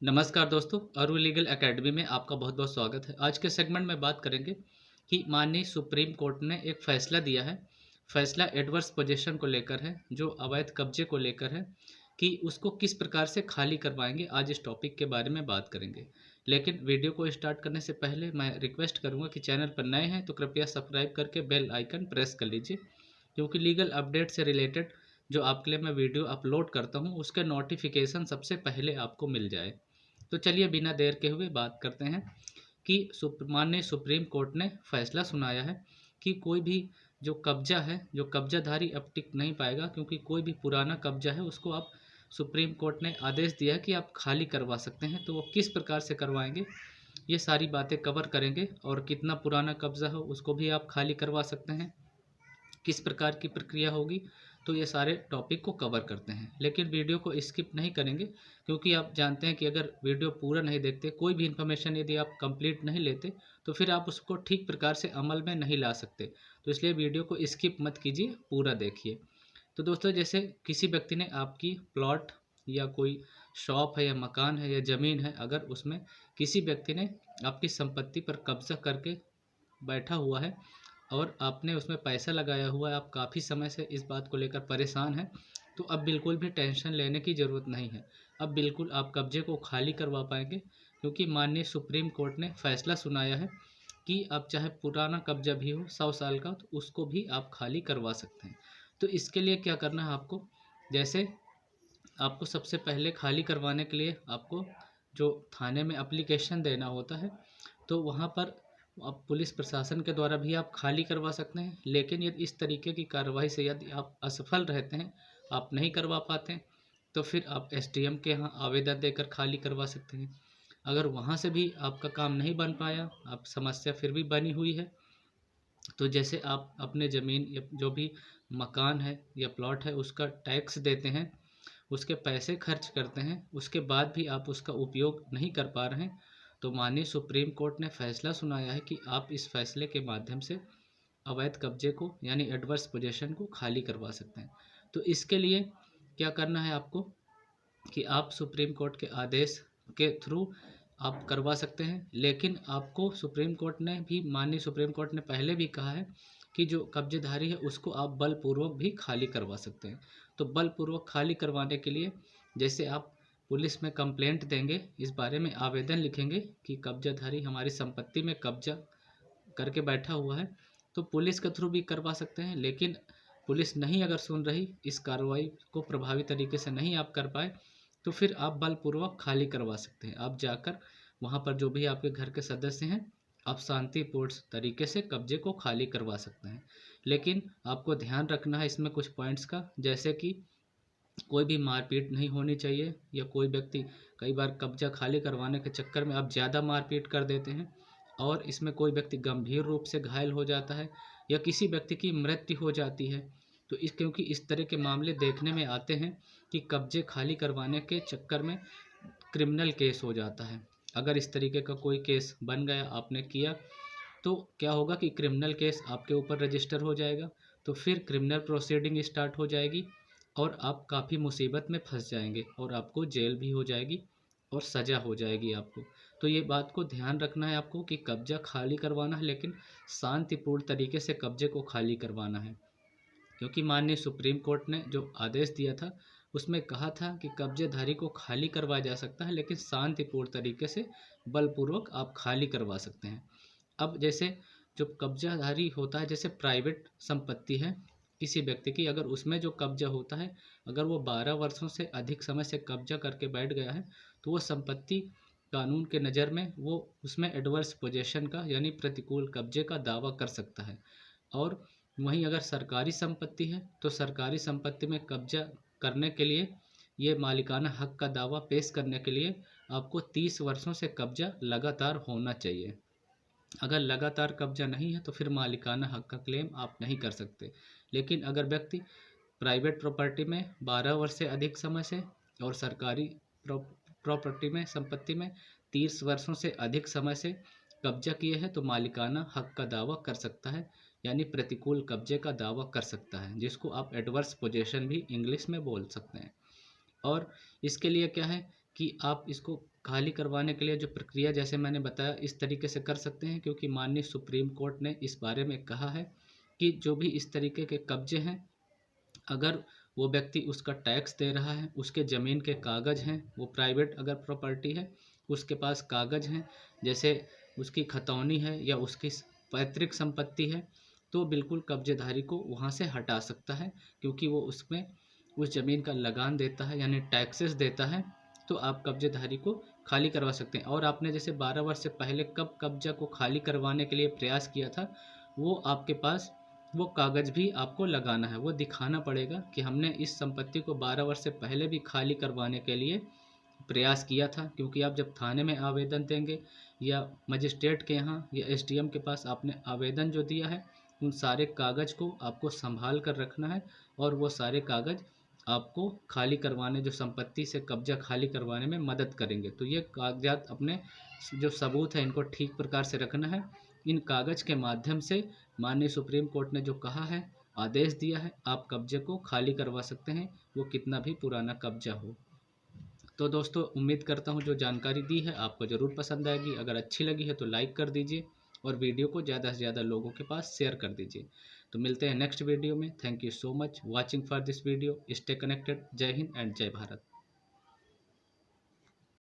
नमस्कार दोस्तों, अरु लीगल एकेडमी में आपका बहुत बहुत स्वागत है। आज के सेगमेंट में बात करेंगे कि माननीय सुप्रीम कोर्ट ने एक फैसला दिया है। फैसला एडवर्स पोजीशन को लेकर है, जो अवैध कब्जे को लेकर है कि उसको किस प्रकार से खाली करवाएंगे। आज इस टॉपिक के बारे में बात करेंगे। लेकिन वीडियो को स्टार्ट करने से पहले मैं रिक्वेस्ट करूंगा कि चैनल पर नए हैं तो कृपया सब्सक्राइब करके बेल आइकन प्रेस कर लीजिए, क्योंकि लीगल अपडेट से रिलेटेड जो आपके लिए मैं वीडियो अपलोड करता हूं उसके नोटिफिकेशन सबसे पहले आपको मिल जाए। तो चलिए बिना देर के हुए बात करते हैं कि माननीय सुप्रीम कोर्ट ने फैसला सुनाया है कि कोई भी जो कब्जा है, जो कब्जाधारी अब टिक नहीं पाएगा, क्योंकि कोई भी पुराना कब्जा है उसको आप सुप्रीम कोर्ट ने आदेश दिया है कि आप खाली करवा सकते हैं। तो वो किस प्रकार से करवाएंगे, ये सारी बातें कवर करेंगे। और कितना पुराना कब्जा हो उसको भी आप खाली करवा सकते हैं, किस प्रकार की प्रक्रिया होगी, तो ये सारे टॉपिक को कवर करते हैं। लेकिन वीडियो को स्किप नहीं करेंगे, क्योंकि आप जानते हैं कि अगर वीडियो पूरा नहीं देखते, कोई भी इन्फॉर्मेशन यदि आप कंप्लीट नहीं लेते, तो फिर आप उसको ठीक प्रकार से अमल में नहीं ला सकते। तो इसलिए वीडियो को स्किप मत कीजिए, पूरा देखिए। तो दोस्तों, जैसे किसी व्यक्ति ने आपकी प्लॉट या कोई शॉप है या मकान है या ज़मीन है, अगर उसमें किसी व्यक्ति ने आपकी संपत्ति पर कब्जा करके बैठा हुआ है और आपने उसमें पैसा लगाया हुआ है, आप काफ़ी समय से इस बात को लेकर परेशान हैं, तो अब बिल्कुल भी टेंशन लेने की ज़रूरत नहीं है। अब बिल्कुल आप कब्जे को खाली करवा पाएंगे, क्योंकि माननीय सुप्रीम कोर्ट ने फैसला सुनाया है कि अब चाहे पुराना कब्जा भी हो 100 साल का, तो उसको भी आप खाली करवा सकते हैं। तो इसके लिए क्या करना है आपको, जैसे आपको सबसे पहले खाली करवाने के लिए आपको जो थाने में एप्लीकेशन देना होता है, तो वहाँ पर आप पुलिस प्रशासन के द्वारा भी आप खाली करवा सकते हैं। लेकिन यदि इस तरीके की कार्रवाई से यदि आप असफल रहते हैं, आप नहीं करवा पाते हैं, तो फिर आप एसडीएम के यहाँ आवेदन देकर खाली करवा सकते हैं। अगर वहाँ से भी आपका काम नहीं बन पाया, आप समस्या फिर भी बनी हुई है, तो जैसे आप अपने ज़मीन या जो भी मकान है या प्लॉट है उसका टैक्स देते हैं, उसके पैसे खर्च करते हैं, उसके बाद भी आप उसका उपयोग नहीं कर पा रहे हैं, तो माननीय सुप्रीम कोर्ट ने फैसला सुनाया है कि आप इस फैसले के माध्यम से अवैध कब्जे को यानी एडवर्स पोजेशन को खाली करवा सकते हैं। तो इसके लिए क्या करना है आपको कि आप सुप्रीम कोर्ट के आदेश के थ्रू आप करवा सकते हैं। लेकिन आपको सुप्रीम कोर्ट ने भी, माननीय सुप्रीम कोर्ट ने पहले भी कहा है कि जो कब्जेधारी है उसको आप बलपूर्वक भी खाली करवा सकते हैं। तो बलपूर्वक खाली करवाने के लिए जैसे आप पुलिस में कंप्लेंट देंगे, इस बारे में आवेदन लिखेंगे कि कब्जाधारी हमारी संपत्ति में कब्जा करके बैठा हुआ है, तो पुलिस के थ्रू भी करवा सकते हैं। लेकिन पुलिस नहीं अगर सुन रही, इस कार्रवाई को प्रभावी तरीके से नहीं आप कर पाए, तो फिर आप बलपूर्वक खाली करवा सकते हैं। आप जाकर वहाँ पर जो भी आपके घर के सदस्य हैं, आप शांतिपूर्ण तरीके से कब्जे को खाली करवा सकते हैं। लेकिन आपको ध्यान रखना है इसमें कुछ पॉइंट्स का, जैसे कि कोई भी मारपीट नहीं होनी चाहिए, या कोई व्यक्ति, कई बार कब्जा खाली करवाने के चक्कर में आप ज़्यादा मारपीट कर देते हैं और इसमें कोई व्यक्ति गंभीर रूप से घायल हो जाता है या किसी व्यक्ति की मृत्यु हो जाती है। तो क्योंकि इस तरह के मामले देखने में आते हैं कि कब्जे खाली करवाने के चक्कर में क्रिमिनल केस हो जाता है। अगर इस तरीके का कोई केस बन गया, आपने किया, तो क्या होगा कि क्रिमिनल केस आपके ऊपर रजिस्टर हो जाएगा, तो फिर क्रिमिनल प्रोसीडिंग स्टार्ट हो जाएगी और आप काफ़ी मुसीबत में फंस जाएंगे और आपको जेल भी हो जाएगी और सज़ा हो जाएगी आपको। तो ये बात को ध्यान रखना है आपको कि कब्जा खाली करवाना है, लेकिन शांतिपूर्ण तरीके से कब्जे को खाली करवाना है। क्योंकि माननीय सुप्रीम कोर्ट ने जो आदेश दिया था उसमें कहा था कि कब्जेधारी को खाली करवाया जा सकता है, लेकिन शांतिपूर्ण तरीके से बलपूर्वक आप खाली करवा सकते हैं। अब जैसे जो कब्जाधारी होता है, जैसे प्राइवेट संपत्ति है किसी व्यक्ति की, अगर उसमें जो कब्जा होता है, अगर वो 12 वर्षों से अधिक समय से कब्जा करके बैठ गया है, तो वो संपत्ति कानून के नज़र में वो उसमें एडवर्स पोजेशन का यानी प्रतिकूल कब्जे का दावा कर सकता है। और वहीं अगर सरकारी संपत्ति है, तो सरकारी संपत्ति में कब्जा करने के लिए, ये मालिकाना हक का दावा पेश करने के लिए आपको 30 वर्षों से कब्जा लगातार होना चाहिए। अगर लगातार कब्जा नहीं है तो फिर मालिकाना हक का क्लेम आप नहीं कर सकते। लेकिन अगर व्यक्ति प्राइवेट प्रॉपर्टी में 12 वर्ष से अधिक समय से और सरकारी प्रॉपर्टी में, संपत्ति में 30 वर्षों से अधिक समय से कब्जा किए हैं, तो मालिकाना हक का दावा कर सकता है, यानी प्रतिकूल कब्जे का दावा कर सकता है, जिसको आप एडवर्स पोजेशन भी इंग्लिश में बोल सकते हैं। और इसके लिए क्या है कि आप इसको खाली करवाने के लिए जो प्रक्रिया जैसे मैंने बताया इस तरीके से कर सकते हैं, क्योंकि माननीय सुप्रीम कोर्ट ने इस बारे में कहा है कि जो भी इस तरीके के कब्जे हैं, अगर वो व्यक्ति उसका टैक्स दे रहा है, उसके ज़मीन के कागज़ हैं, वो प्राइवेट अगर प्रॉपर्टी है, उसके पास कागज़ हैं, जैसे उसकी खतौनी है या उसकी पैतृक संपत्ति है, तो बिल्कुल कब्जेदारी को वहाँ से हटा सकता है, क्योंकि वो उसमें उस ज़मीन का लगान देता है यानी टैक्सेस देता है। तो आप कब्जेदारी को खाली करवा सकते हैं। और आपने जैसे 12 वर्ष से पहले कब कब्जा को खाली करवाने के लिए प्रयास किया था, वो आपके पास वो कागज़ भी आपको लगाना है, वो दिखाना पड़ेगा कि हमने इस संपत्ति को 12 वर्ष से पहले भी खाली करवाने के लिए प्रयास किया था। क्योंकि आप जब थाने में आवेदन देंगे या मजिस्ट्रेट के यहाँ या एसडीएम के पास आपने आवेदन जो दिया है, उन सारे कागज़ को आपको संभाल कर रखना है, और वो सारे कागज़ आपको खाली करवाने, जो संपत्ति से कब्जा खाली करवाने में मदद करेंगे। तो ये कागजात अपने जो सबूत है इनको ठीक प्रकार से रखना है। इन कागज़ के माध्यम से माननीय सुप्रीम कोर्ट ने जो कहा है, आदेश दिया है, आप कब्जे को खाली करवा सकते हैं, वो कितना भी पुराना कब्जा हो। तो दोस्तों, उम्मीद करता हूँ जो जानकारी दी है आपको ज़रूर पसंद आएगी। अगर अच्छी लगी है तो लाइक कर दीजिए और वीडियो को ज़्यादा से ज़्यादा लोगों के पास शेयर कर दीजिए। तो मिलते हैं नेक्स्ट वीडियो में। Thank you so much watching for this video. Stay connected. जय हिंद एंड जय भारत।